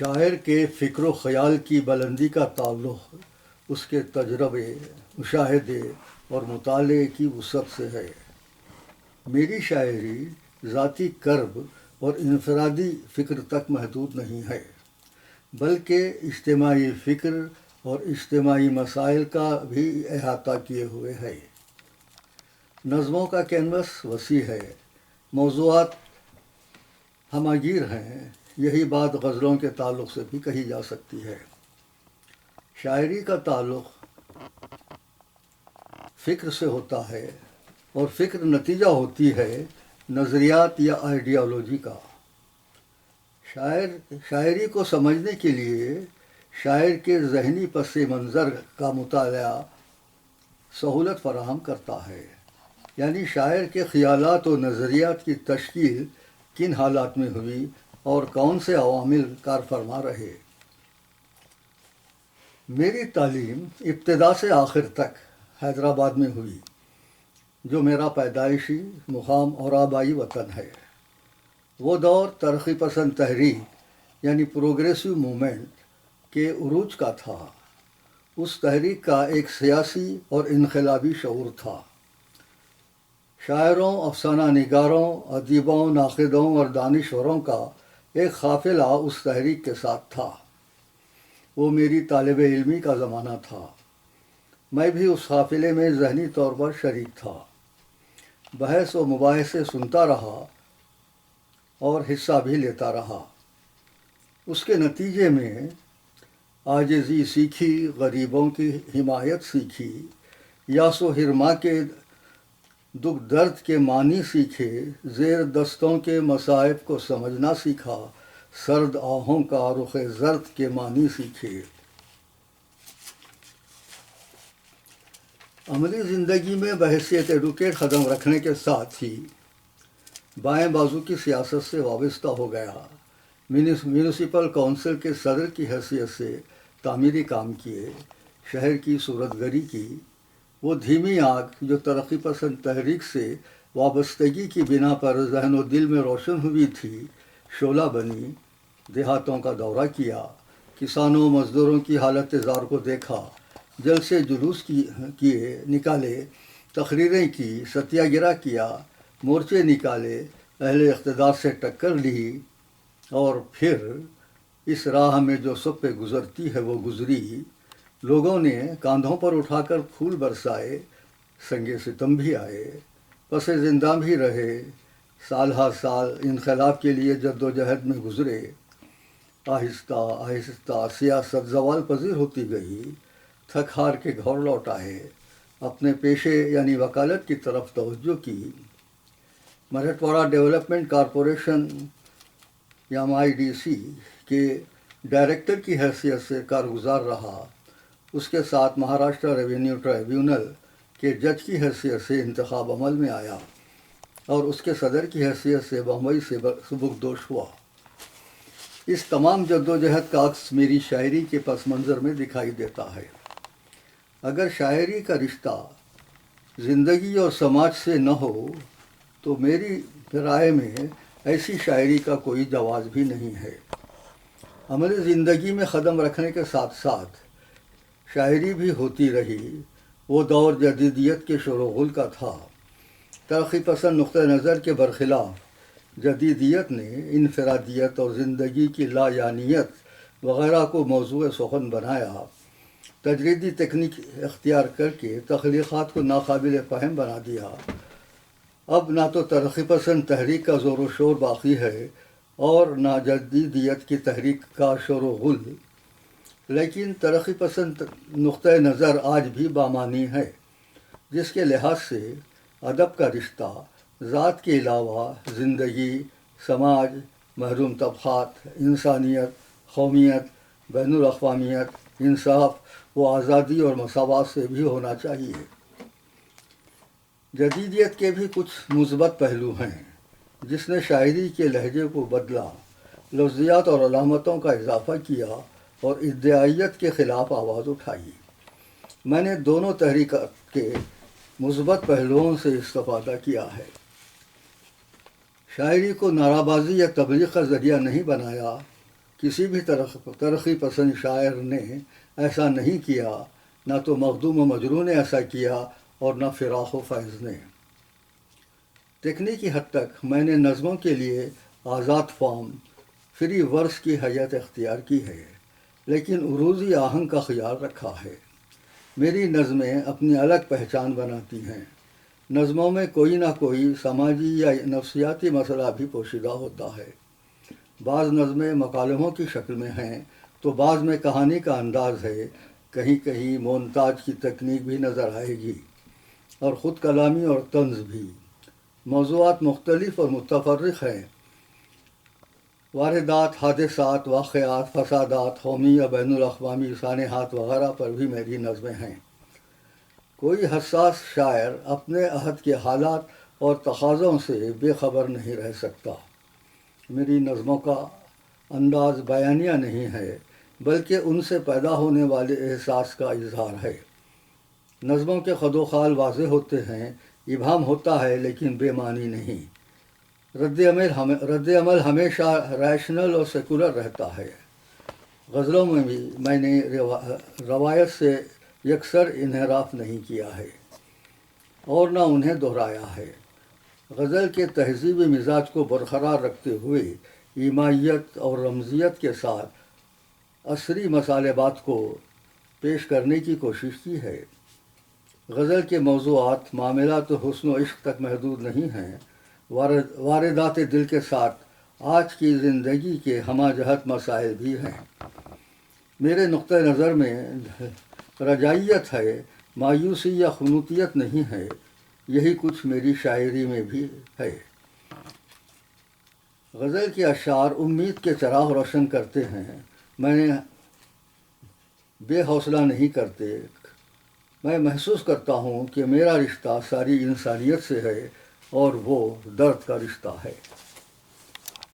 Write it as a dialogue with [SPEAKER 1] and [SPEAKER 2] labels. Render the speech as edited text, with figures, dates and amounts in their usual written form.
[SPEAKER 1] شاعر کے فکر و خیال کی بلندی کا تعلق اس کے تجربے، مشاہدے اور مطالعے کی وسعت سے ہے۔ میری شاعری ذاتی کرب اور انفرادی فکر تک محدود نہیں ہے، بلکہ اجتماعی فکر اور اجتماعی مسائل کا بھی احاطہ کیے ہوئے ہے۔ نظموں کا کینوس وسیع ہے، موضوعات ہمہ گیر ہیں۔ یہی بات غزلوں کے تعلق سے بھی کہی جا سکتی ہے۔ شاعری کا تعلق فکر سے ہوتا ہے اور فکر نتیجہ ہوتی ہے نظریات یا آئیڈیالوجی کا۔ شاعری کو سمجھنے کے لیے شاعر کے ذہنی پس منظر کا مطالعہ سہولت فراہم کرتا ہے، یعنی شاعر کے خیالات و نظریات کی تشکیل کن حالات میں ہوئی اور کون سے عوامل کار فرما رہے۔ میری تعلیم ابتدا سے آخر تک حیدرآباد میں ہوئی، جو میرا پیدائشی مقام اور آبائی وطن ہے۔ وہ دور ترقی پسند تحریک یعنی پروگریسو موومنٹ کے عروج کا تھا۔ اس تحریک کا ایک سیاسی اور انقلابی شعور تھا۔ شاعروں، افسانہ نگاروں، ادیبوں، ناقدوں اور دانشوروں کا ایک قافلہ اس تحریک کے ساتھ تھا۔ وہ میری طالب علمی کا زمانہ تھا۔ میں بھی اس قافلے میں ذہنی طور پر شریک تھا۔ بحث و مباحثے سنتا رہا اور حصہ بھی لیتا رہا۔ اس کے نتیجے میں عاجزی سیکھی، غریبوں کی حمایت سیکھی، یاس و حرما کے دکھ درد کے معنی سیکھے، زیر دستوں کے مصائب کو سمجھنا سیکھا، سرد آہوں کا رخ زرد کے معنی سیکھے۔ عملی زندگی میں بحیثیت ایڈوکیٹ قدم رکھنے کے ساتھ ہی بائیں بازو کی سیاست سے وابستہ ہو گیا۔ میونسپل کونسل کے صدر کی حیثیت سے تعمیری کام کیے، شہر کی صورت گری کی۔ وہ دھیمی آگ جو ترقی پسند تحریک سے وابستگی کی بنا پر ذہن و دل میں روشن ہوئی تھی، شعلہ بنی۔ دیہاتوں کا دورہ کیا، کسانوں مزدوروں کی حالت زار کو دیکھا، جلسے جلوس نکالے، تقریریں کی، ستیہ گرہ کیا، مورچے نکالے، اہل اقتدار سے ٹکر لی، اور پھر اس راہ میں جو سب پہ گزرتی ہے وہ گزری۔ لوگوں نے کاندھوں پر اٹھا کر پھول برسائے، سنگِ ستم بھی آئے، پس زندہ بھی رہے، سال ہر سال انقلاب کے لیے جد و جہد میں گزرے۔ آہستہ آہستہ سیاست زوال پذیر ہوتی گئی، تھک ہار کے گھر لوٹ آئے، اپنے پیشے یعنی وکالت کی طرف توجہ کی۔ مراٹھواڑہ ڈیولپمنٹ کارپوریشن یا MIDC کے ڈائریکٹر کی حیثیت سے کارگزار رہا۔ اس کے ساتھ مہاراشٹر ریونیو ٹریبیونل کے جج کی حیثیت سے انتخاب عمل میں آیا اور اس کے صدر کی حیثیت سے بمبئی سے سبکدوش ہوا۔ اس تمام جد و جہد کا عکس میری شاعری کے پس منظر میں دکھائی دیتا ہے۔ اگر شاعری کا رشتہ زندگی اور سماج سے نہ ہو تو میری رائے میں ایسی شاعری کا کوئی جواز بھی نہیں ہے۔ عملی زندگی میں قدم رکھنے کے ساتھ ساتھ شاعری بھی ہوتی رہی۔ وہ دور جدیدیت کے شور و غل کا تھا۔ ترقی پسند نقطہ نظر کے برخلاف جدیدیت نے انفرادیت اور زندگی کی لا یعنیت وغیرہ کو موضوع سخن بنایا۔ تجریدی تکنیک اختیار کر کے تخلیقات کو ناقابل فہم بنا دیا۔ اب نہ تو ترقی پسند تحریک کا زور و شور باقی ہے اور نہ جدیدیت کی تحریک کا شور و غل، لیکن ترقی پسند نقطہ نظر آج بھی بامعنی ہے، جس کے لحاظ سے ادب کا رشتہ ذات کے علاوہ زندگی، سماج، محروم طبقات، انسانیت، قومیت، بین الاقوامیت، انصاف و آزادی اور مساوات سے بھی ہونا چاہیے۔ جدیدیت کے بھی کچھ مثبت پہلو ہیں، جس نے شاعری کے لہجے کو بدلا، لفظیات اور علامتوں کا اضافہ کیا اور ادعائیت کے خلاف آواز اٹھائی۔ میں نے دونوں تحریکات کے مثبت پہلوؤں سے استفادہ کیا ہے۔ شاعری کو نعرہ بازی یا تبلیغ کا ذریعہ نہیں بنایا، کسی بھی ترقی پسند شاعر نے ایسا نہیں کیا، نہ تو مخدوم و مجروح نے ایسا کیا اور نہ فراق و فیض نے۔ تکنیکی حد تک میں نے نظموں کے لیے آزاد فارم فری ورس کی حیت اختیار کی ہے، لیکن عروضی آہنگ کا خیال رکھا ہے۔ میری نظمیں اپنی الگ پہچان بناتی ہیں۔ نظموں میں کوئی نہ کوئی سماجی یا نفسیاتی مسئلہ بھی پوشیدہ ہوتا ہے۔ بعض نظمیں مکالموں کی شکل میں ہیں تو بعض میں کہانی کا انداز ہے، کہیں کہیں مونتاج کی تکنیک بھی نظر آئے گی، اور خود کلامی اور طنز بھی۔ موضوعات مختلف اور متفرق ہیں۔ واردات، حادثات، واقعات، فسادات، قومی یا بین الاقوامی سانحات وغیرہ پر بھی میری نظمیں ہیں۔ کوئی حساس شاعر اپنے عہد کے حالات اور تقاضوں سے بے خبر نہیں رہ سکتا۔ میری نظموں کا انداز بیانیہ نہیں ہے، بلکہ ان سے پیدا ہونے والے احساس کا اظہار ہے۔ نظموں کے خد و خال واضح ہوتے ہیں، ابہام ہوتا ہے لیکن بے معنی نہیں۔ رد عمل ہمیشہ ریشنل اور سیکولر رہتا ہے۔ غزلوں میں بھی میں نے روایت سے یکسر انحراف نہیں کیا ہے اور نہ انہیں دہرایا ہے۔ غزل کے تہذیبی مزاج کو برقرار رکھتے ہوئے ایمائیت اور رمزیت کے ساتھ عصری مصالحات کو پیش کرنے کی کوشش کی ہے۔ غزل کے موضوعات معاملات حسن و عشق تک محدود نہیں ہیں، واردات دل کے ساتھ آج کی زندگی کے ہمہ جہت مسائل بھی ہیں۔ میرے نقطہ نظر میں رجائیت ہے، مایوسی یا خنوطیت نہیں ہے۔ یہی کچھ میری شاعری میں بھی ہے۔ غزل کے اشعار امید کے چراغ روشن کرتے ہیں، میں بے حوصلہ نہیں کرتے۔ میں محسوس کرتا ہوں کہ میرا رشتہ ساری انسانیت سے ہے اور وہ درد کا رشتہ ہے۔